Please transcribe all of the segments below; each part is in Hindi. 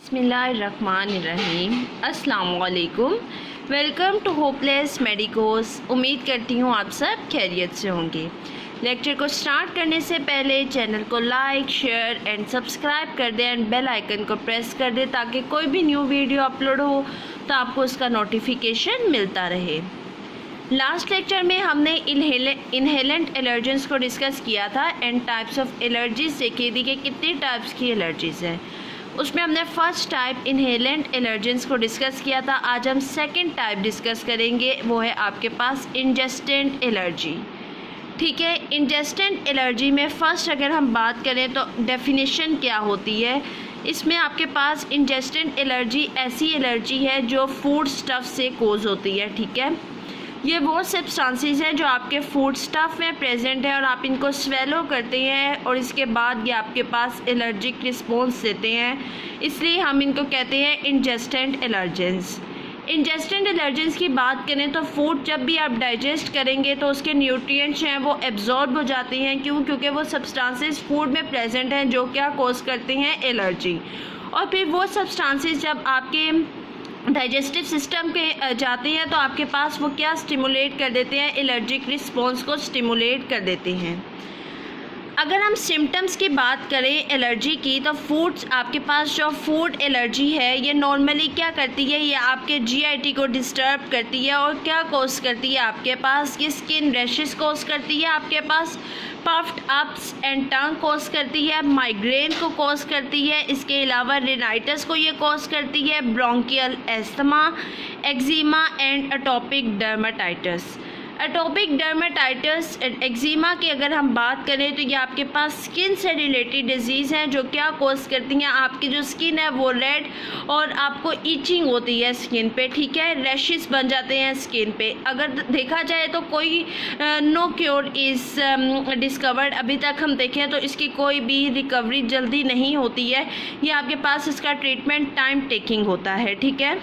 बिस्मिल्लाहिर्रहमानिर्रहीम। अस्सलाम वालेकुम। Welcome to hopeless medicos. उम्मीद करती हूँ आप सब खैरियत से होंगे। लेक्चर को स्टार्ट करने से पहले चैनल को लाइक, शेयर एंड सब्सक्राइब कर दें एंड बेल आइकन को प्रेस कर दें ताकि कोई भी न्यू वीडियो अपलोड हो तो आपको उसका नोटिफिकेशन मिलता रहे। लास्ट लेक्चर में हमने इनहेलेंट एलर्जेंस को डिस्कस किया था एंड टाइप्स ऑफ एलर्जीज देखी थी कि कितनी टाइप्स की एलर्जीज़ हैं। उसमें हमने फर्स्ट टाइप इनहेलेंट एलर्जेंस को डिस्कस किया था। आज हम सेकंड टाइप डिस्कस करेंगे, वो है आपके पास इंजेस्टेंट एलर्जी। ठीक है, इंजेस्टेंट एलर्जी में फ़र्स्ट अगर हम बात करें तो डेफिनेशन क्या होती है। इसमें आपके पास इंजेस्टेंट एलर्जी ऐसी एलर्जी है जो फूड स्टफ़ से कोज होती है। ठीक है, ये वो सब्सटेंसेस हैं जो आपके फूड स्टफ़ में प्रेजेंट है और आप इनको स्वेलो करते हैं और इसके बाद ये आपके पास एलर्जिक रिस्पॉन्स देते हैं, इसलिए हम इनको कहते हैं इंजेस्टेंट एलर्जेंस। इंजेस्टेंट एलर्जेंस की बात करें तो फूड जब भी आप डाइजेस्ट करेंगे तो उसके न्यूट्रिएंट्स हैं वो एब्जॉर्ब हो जाते हैं। क्योंकि वो सब्सटेंसेस फूड में प्रेजेंट हैं जो क्या कॉज करते हैं एलर्जी। और फिर वो सब्सटेंसेस जब आपके डाइजेस्टिव सिस्टम के जाते हैं तो आपके पास वो क्या स्टिमुलेट कर देते हैं, एलर्जिक रिस्पॉन्स को स्टिमुलेट कर देते हैं। अगर हम सिम्टम्स की बात करें एलर्जी की तो फूड्स आपके पास जो फूड एलर्जी है ये नॉर्मली क्या करती है, ये आपके जीआईटी को डिस्टर्ब करती है और क्या कॉज करती है, आपके पास ये स्किन रैशेस कॉज करती है, आपके पास puffed ups and tongue cause करती है, माइग्रेन को कॉज करती है, इसके अलावा रेनाइटिस को ये कॉज करती है, bronchial asthma, eczema and atopic dermatitis. Atopic dermatitis eczema की अगर हम बात करें तो ये आपके पास स्किन से रिलेटेड डिजीज़ हैं जो क्या कॉज करती हैं, आपकी जो स्किन है वो रेड और आपको ईचिंग होती है स्किन पे। ठीक है, रैशेस बन जाते हैं स्किन पे। अगर देखा जाए तो कोई नो क्योर इज़ डिस्कवर्ड, अभी तक हम देखें तो इसकी कोई भी रिकवरी जल्दी नहीं होती है। ये आपके पास इसका ट्रीटमेंट टाइम टेकिंग होता है। ठीक है,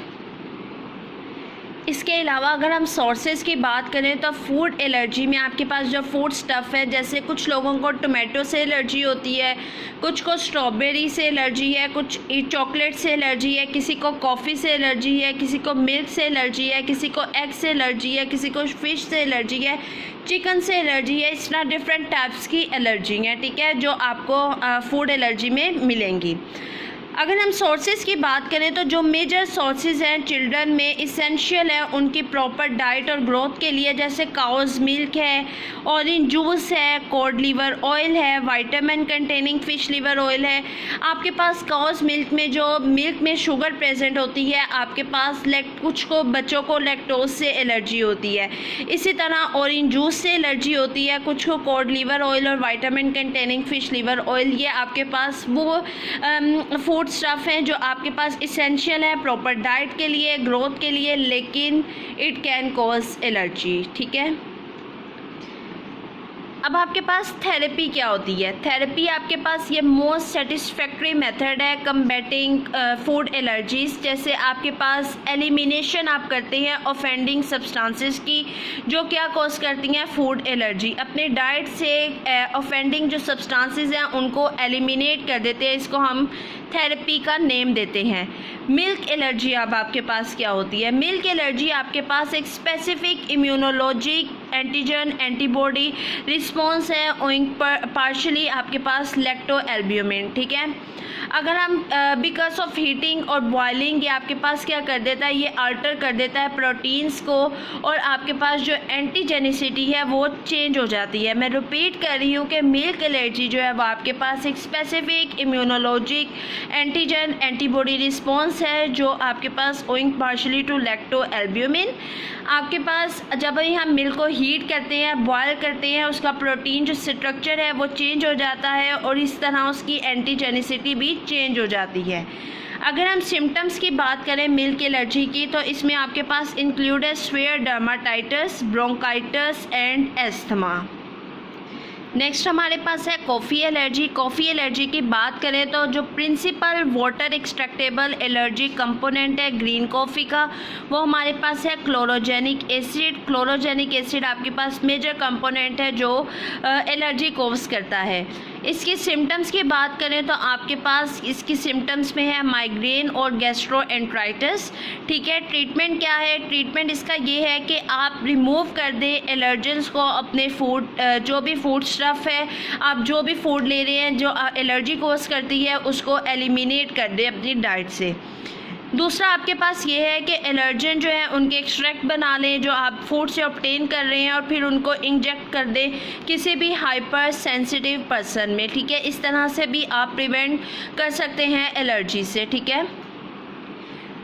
इसके अलावा अगर हम सोर्सेज की बात करें तो फूड एलर्जी में आपके पास जो फूड स्टफ़ है, जैसे कुछ लोगों को टोमेटो से एलर्जी होती है, कुछ को स्ट्रॉबेरी से एलर्जी है, कुछ चॉकलेट से एलर्जी है, किसी को कॉफ़ी से एलर्जी है, किसी को मिल्क से एलर्जी है, किसी को एग से एलर्जी है, किसी को फ़िश से एलर्जी है, चिकन से एलर्जी है। इस तरह डिफरेंट टाइप्स की एलर्जी हैं। ठीक है, जो आपको फूड एलर्जी में मिलेंगी। अगर हम सोर्सेज की बात करें तो जो मेजर सोर्सेज हैं चिल्ड्रन में इसेंशियल है उनकी प्रॉपर डाइट और ग्रोथ के लिए, जैसे काउज मिल्क है, ऑरेंज जूस है, कॉड लीवर ऑयल है, vitamin containing fish liver oil है। आपके पास काउज मिल्क में जो मिल्क में शुगर प्रेजेंट होती है, आपके पास कुछ को बच्चों को लैक्टोज से एलर्जी होती है। इसी तरह ऑरेंज जूस से एलर्जी होती है, कुछ को कॉड लीवर ऑयल और vitamin containing fish liver oil. ये आपके पास वो फूड स्टफ़ हैं जो आपके पास इसेंशियल है प्रॉपर डाइट के लिए, ग्रोथ के लिए, लेकिन इट कैन कॉज एलर्जी। ठीक है, अब आपके पास थेरेपी क्या होती है। थेरेपी आपके पास ये मोस्ट सेटिस्फैक्ट्री मेथड है कम्बैटिंग फूड एलर्जीज। जैसे आपके पास एलिमिनेशन आप करते हैं ऑफेंडिंग सब्सटेंसेस की जो क्या कॉज करती हैं फूड एलर्जी। अपने डाइट से ऑफेंडिंग जो सब्सटेंसेस हैं उनको एलिमिनेट कर देते हैं, इसको हम थेरेपी का नेम देते हैं। मिल्क एलर्जी अब आपके पास क्या होती है। मिल्क एलर्जी आपके पास एक specific immunologic antigen antibody response है ओइंग पार्शली आपके पास लैक्टो एल्ब्यूमिन। ठीक है, अगर हम बिकॉज ऑफ हीटिंग और बॉइलिंग ये आपके पास क्या कर देता है, ये अल्टर कर देता है प्रोटीन्स को और आपके पास जो एंटीजेनिसिटी है वो चेंज हो जाती है। मैं रिपीट कर रही हूँ कि मिल्क एलर्जी जो है वो आपके पास एक specific immunologic antigen antibody response है जो आपके पास owing partially to lacto albumin. आपके पास जब ही हम मिल्क को हीट करते हैं, बॉयल करते हैं, उसका प्रोटीन जो स्ट्रक्चर है वो चेंज हो जाता है और इस तरह उसकी एंटीजेनिसिटी भी चेंज हो जाती है। अगर हम सिम्टम्स की बात करें मिल्क एलर्जी की तो इसमें आपके पास इंक्लूड है swear dermatitis, bronchitis and asthma. Next हमारे पास है कॉफ़ी एलर्जी। कॉफ़ी एलर्जी की बात करें तो जो principal water extractable allergy component है ग्रीन कॉफ़ी का वो हमारे पास है क्लोरोजेनिक एसिड। क्लोरोजेनिक एसिड आपके पास मेजर कंपोनेंट है जो एलर्जी कॉज करता है। इसके सिम्टम्स की बात करें तो आपके पास इसकी सिम्टम्स में है माइग्रेन और गैस्ट्रोएंटराइटिस, ठीक है। ट्रीटमेंट क्या है? ट्रीटमेंट इसका ये है कि आप रिमूव कर दें एलर्जेंस को अपने फूड, जो भी फूड स्टफ़ है, आप जो भी फूड ले रहे हैं जो एलर्जी कोज करती है उसको एलिमिनेट कर दें अपनी डाइट से। दूसरा आपके पास ये है कि एलर्जन जो है उनके एक्सट्रैक्ट बना लें जो आप फूड से ऑब्टेन कर रहे हैं और फिर उनको इंजेक्ट कर दें किसी भी हाइपर सेंसिटिव पर्सन में, ठीक है। इस तरह से भी आप प्रिवेंट कर सकते हैं एलर्जी से, ठीक है।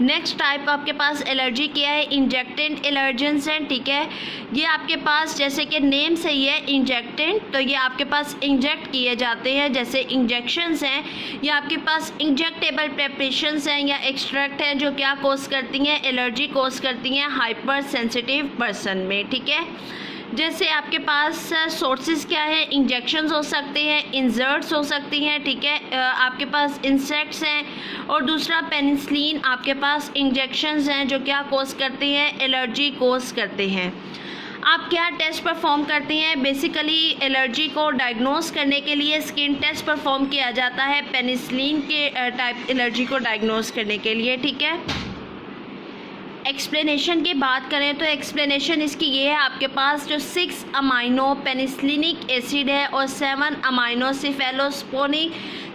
नेक्स्ट टाइप आपके पास एलर्जी क्या है? इंजेक्टेंट एलर्जेंस हैं, ठीक है। ये आपके पास जैसे कि नेम से ही है इंजेक्टेंट, तो ये आपके पास इंजेक्ट किए जाते हैं, जैसे इंजेक्शंस हैं। ये आपके पास इंजेक्टेबल प्रेपरेशंस हैं या एक्सट्रैक्ट हैं जो क्या कोज करती हैं? एलर्जी कोज करती हैं हाइपर सेंसिटिव पर्सन में, ठीक है। जैसे आपके पास सोर्सेज क्या है? इंजेक्शंस हो सकते हैं, इंजर्ट्स हो सकती हैं, ठीक है। आपके पास इंसेक्ट्स हैं और दूसरा पेनिसिलिन आपके पास इंजेक्शंस हैं जो क्या कोज करते हैं? एलर्जी कोज करते हैं। आप क्या टेस्ट परफॉर्म करते हैं? बेसिकली एलर्जी को डायग्नोस करने के लिए स्किन टेस्ट परफॉर्म किया जाता है पेनिसिलिन के टाइप एलर्जी को डायग्नोस करने के लिए, ठीक है। एक्सप्लेनेशन की बात करें तो एक्सप्लेनेशन इसकी ये है, आपके पास जो 6 अमाइनो पेनिसिलिनिक एसिड है और 7 अमाइनो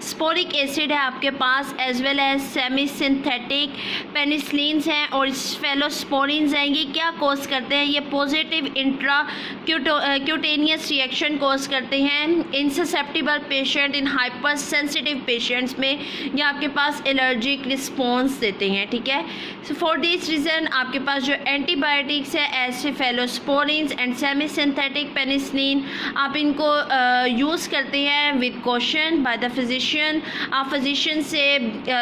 स्पोरिक एसिड है आपके पास, as well as semi synthetic penicillins हैं और स्फेलोस्पोरिन्स हैं। ये क्या कोज करते हैं? ये पॉजिटिव इंट्रा क्यूटेनियस रिएक्शन कोज करते हैं इन susceptible patient, in hyper sensitive patients में ये आपके पास एलर्जिक रिस्पॉन्स देते हैं, ठीक है। सो फॉर दिस रीज़न आपके पास जो एंटीबायोटिक्स है एसिफेलोस्पोरिन्स एंड सेमी सिंथेटिक पेनिसिलिन, आप इनको यूज़ करते हैं with caution by the physician. आप फिजिशियन से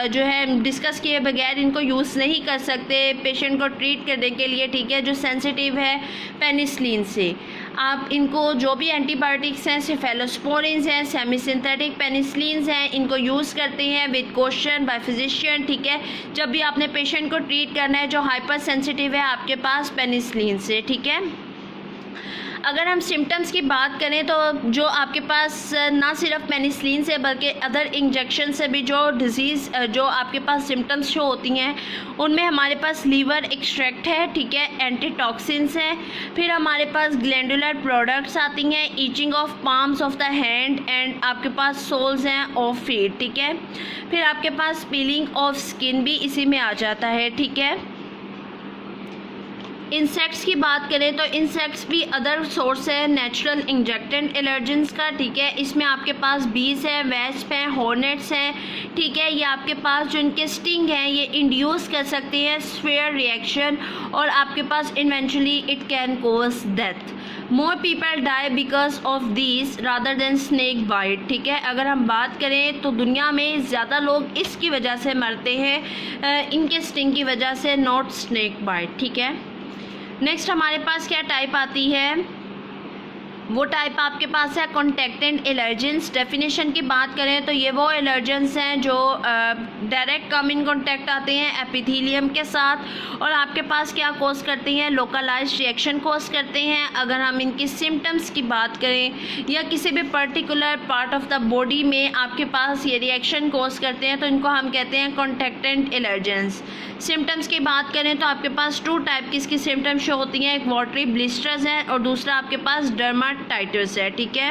जो है डिस्कस किए बगैर इनको यूज़ नहीं कर सकते पेशेंट को ट्रीट करने के लिए, ठीक है, जो सेंसिटिव है पेनिसिलिन से। आप इनको जो भी एंटीबायोटिक्स हैं, सेफेलोस्पोरिन्स हैं, सेमी सिंथेटिक पेनिसिलिन्स हैं, इनको यूज़ करते हैं विद कॉशन बाय फिजिशियन, ठीक है, जब भी आपने पेशेंट को ट्रीट करना है जो हाइपर सेंसिटिव है आपके पास पेनिसिलिन से, ठीक है। अगर हम सिम्टम्स की बात करें तो जो आपके पास ना सिर्फ पेनिसिलिन से बल्कि अदर इंजेक्शन से भी जो डिज़ीज़ जो आपके पास सिम्टम्स शो होती हैं उनमें हमारे पास लीवर एक्सट्रैक्ट है, ठीक है, एंटीटॉक्सिन्स हैं, फिर हमारे पास ग्लैंडुलर प्रोडक्ट्स आती हैं, itching of palms of the hand and आपके पास सोल्स हैं ऑफ फीट, ठीक है, फिर आपके पास पीलिंग ऑफ स्किन भी इसी में आ जाता है, ठीक है। इंसेक्ट्स की बात करें तो इंसेक्ट्स भी अदर सोर्स है नेचुरल इंजेक्टेंट एलर्जेंस का, ठीक है। इसमें आपके पास बीज है, वेस्प है, हॉर्नेट्स हैं, ठीक है। ये आपके पास जो इनके स्टिंग हैं ये इंड्यूस कर सकते हैं स्फेयर रिएक्शन और आपके पास eventually it can cause death. More people die because of this rather than snake bite, ठीक है। अगर हम बात करें तो दुनिया में ज़्यादा लोग इसकी वजह से मरते हैं इनके स्टिंग की वजह से, नॉट स्नेक बाइट, ठीक है। नेक्स्ट हमारे पास क्या टाइप आती है? वो टाइप आपके पास है कॉन्टैक्टेंट एलर्जेंस। डेफिनेशन की बात करें तो ये वो एलर्जेंस हैं जो डायरेक्ट कम इन कॉन्टैक्ट आते हैं एपिथेलियम के साथ और आपके पास क्या कोज करती हैं? लोकलाइज्ड रिएक्शन कोज करते हैं। अगर हम इनकी सिम्टम्स की बात करें या किसी भी particular part of the body में आपके पास ये रिएक्शन कोज करते हैं तो इनको हम कहते हैं कॉन्टैक्टेंट एलर्जेंस। सिम्टम्स की बात करें तो आपके पास 2 टाइप की इसकी सिम्टम्स शो होती हैं, एक वाटरी ब्लिस्टर्स है और दूसरा आपके पास डर्माटाइटिस है, ठीक है।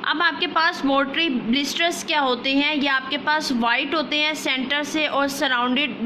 अब आपके पास वाटरी ब्लिस्टर्स क्या होते हैं? ये आपके पास वाइट होते हैं सेंटर से और सराउंडेड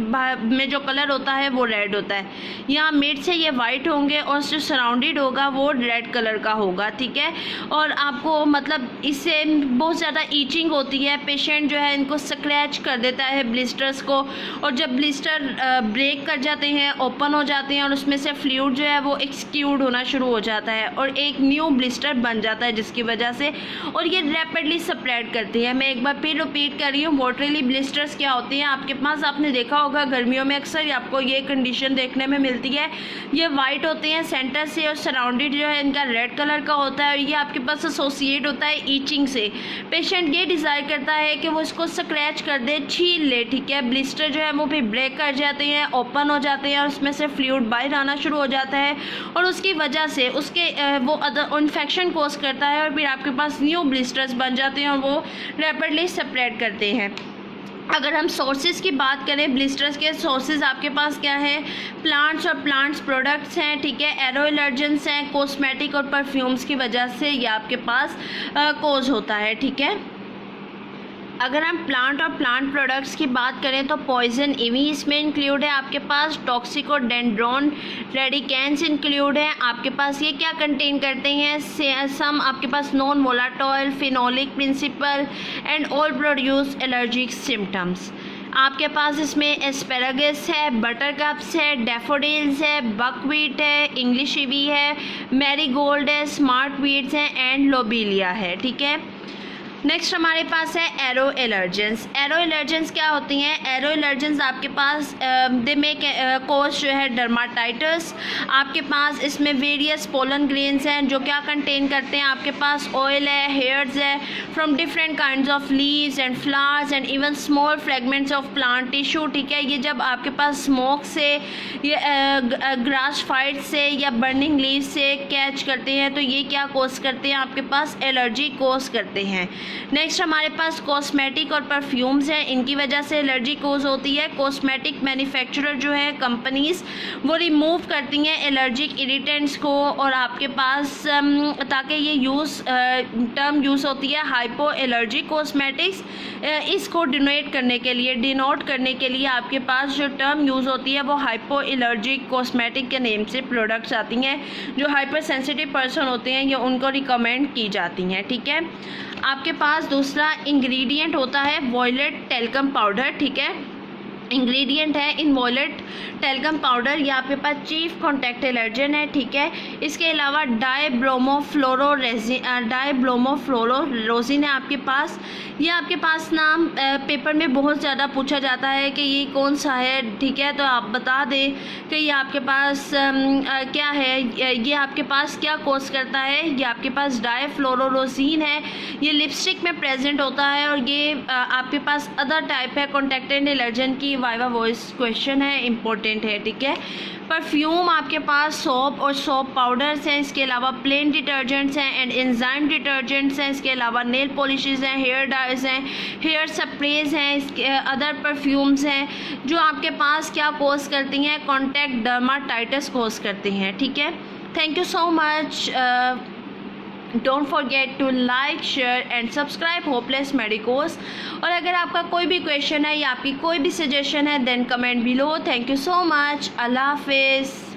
में जो कलर होता है वो रेड होता है। यहाँ मिड से ये वाइट होंगे और जो सराउंडेड होगा वो रेड कलर का होगा, ठीक है। और आपको मतलब इससे बहुत ज़्यादा ईचिंग होती है, पेशेंट जो है इनको स्क्रैच कर देता है ब्लिस्टर्स को और जब ब्लिस्टर ब्रेक कर जाते हैं, ओपन हो जाते हैं और उसमें से फ्लूइड जो है वो एक्सक्यूड होना शुरू हो जाता है और एक न्यू ब्लिस्टर बन जाता है जिसकी वजह से, और ये रैपिडली स्प्रेड करती है। मैं एक बार फिर रिपीट कर रही हूँ, वाटरली ब्लिस्टर्स क्या होती हैं? आपके पास आपने देखा होगा गर्मियों में अक्सर आपको ये कंडीशन देखने में मिलती है, ये वाइट होते हैं सेंटर से और सराउंडेड जो है इनका रेड कलर का होता है और ये आपके पास एसोसिएट होता है ईचिंग से। पेशेंट ये डिज़ायर करता है कि वो इसको स्क्रैच कर दे, छील ले, ठीक है। ब्लिस्टर जो है वो भी ब्रेक कर जाते हैं, ओपन हो जाते हैं और उसमें से फ्लूइड बाहर आना शुरू हो जाता है और उसकी वजह से उसके वो इन्फेक्शन कोज करता है और फिर आपके पास न्यू क्यों ब्लिस्टर्स बन जाते हैं और वो रैपिडली स्प्रेड करते हैं। अगर हम सोर्सेज की बात करें, ब्लिस्टर्स के सोर्सेज आपके पास क्या है, प्लांट्स और प्लांट्स प्रोडक्ट्स हैं, ठीक है, एरो एलर्जेंस हैं, कॉस्मेटिक और परफ्यूम्स की वजह से ये आपके पास कोज होता है, ठीक है। अगर हम प्लांट और प्लांट प्रोडक्ट्स की बात करें तो पॉइजन इवी इसमें इंक्लूड है आपके पास, टॉक्सिकोडेंड्रोन रेडिकेंस इंक्लूड है आपके पास। ये क्या कंटेन करते हैं, सम आपके पास non volatile phenolic principle and all produce allergic symptoms. आपके पास इसमें एस्पेरागस है, बटरकप्स है, डैफोडिल्स है, बकवीट है, इंग्लिश इवी है, मैरीगोल्ड है, स्मार्ट वीड्स हैं एंड लोबेलिया है, ठीक है। नेक्स्ट हमारे पास है एरो एलर्जेंस। एरो एलर्जेंस क्या होती हैं, एरो एलर्जेंस आपके पास दे मेक कोज जो है डर्माटाइटिस। आपके पास इसमें वेरियस पोलन ग्रेन्स हैं जो क्या कंटेन करते हैं, आपके पास ऑयल है, हेयर्स है from different kinds of leaves and flowers and even small fragments of plant tissue, ठीक है। ये जब आपके पास स्मोक से या ग्रास फाइट से या बर्निंग लीव से कैच करते हैं तो ये क्या कोज करते हैं, आपके पास एलर्जी कोज करते हैं। नेक्स्ट हमारे पास कॉस्मेटिक और परफ्यूम्स हैं, इनकी वजह से एलर्जी कोज होती है। कॉस्मेटिक मैन्युफैक्चरर जो है कंपनीज वो रिमूव करती हैं एलर्जिक इरिटेंट्स को, और आपके पास ताकि ये टर्म यूज़ होती है हाइपो एलर्जिक कॉस्मेटिक्स। इसको डिनोट करने के लिए आपके पास जो टर्म यूज़ होती है वो हाइपो एलर्जिक कॉस्मेटिक के नेम से प्रोडक्ट्स आती हैं जो हाइपर सेंसिटिव पर्सन होते हैं, ये उनको रिकमेंड की जाती हैं, ठीक है। आपके पास दूसरा इंग्रेडिएंट होता है वॉयलेट टेल्कम पाउडर, ठीक है। इंग्रेडिएंट है इन वॉयलेट टेल्कम पाउडर, ये आपके पास चीफ कॉन्टैक्ट एलर्जन है, ठीक है। इसके अलावा डायब्रोमोफ्लोरोजिन है आपके पास। ये आपके पास नाम पेपर में बहुत ज़्यादा पूछा जाता है कि ये कौन सा है, ठीक है, तो आप बता दें कि ये आपके पास क्या है, ये आपके पास क्या कोज करता है। ये आपके पास डायफ्लोरोजिन है, ये लिपस्टिक में प्रेजेंट होता है और ये आपके पास अदर टाइप है कॉन्टैक्टेंट एलर्जन की वाइवा वॉइस क्वेश्चन है, इंपॉर्टेंट है, ठीक है। परफ्यूम आपके पास सोप और सोप पाउडर्स हैं, इसके अलावा प्लेन डिटर्जेंट्स हैं एंड एंजाइम डिटर्जेंट्स हैं, इसके अलावा नेल पॉलिशेस हैं, हेयर डाइज हैं, हेयर स्प्रेज हैं, इसके अदर परफ्यूम्स हैं जो आपके पास क्या कोज करती हैं, कॉन्टैक्ट डर्माटाइटिस कोज करती हैं, ठीक है। Thank you so much. Don't forget to like share and subscribe hopeless medicos. और अगर आपका कोई भी क्वेश्चन है या आपकी कोई भी सजेशन है then comment below. Thank you so much. अल्लाह हाफिज़।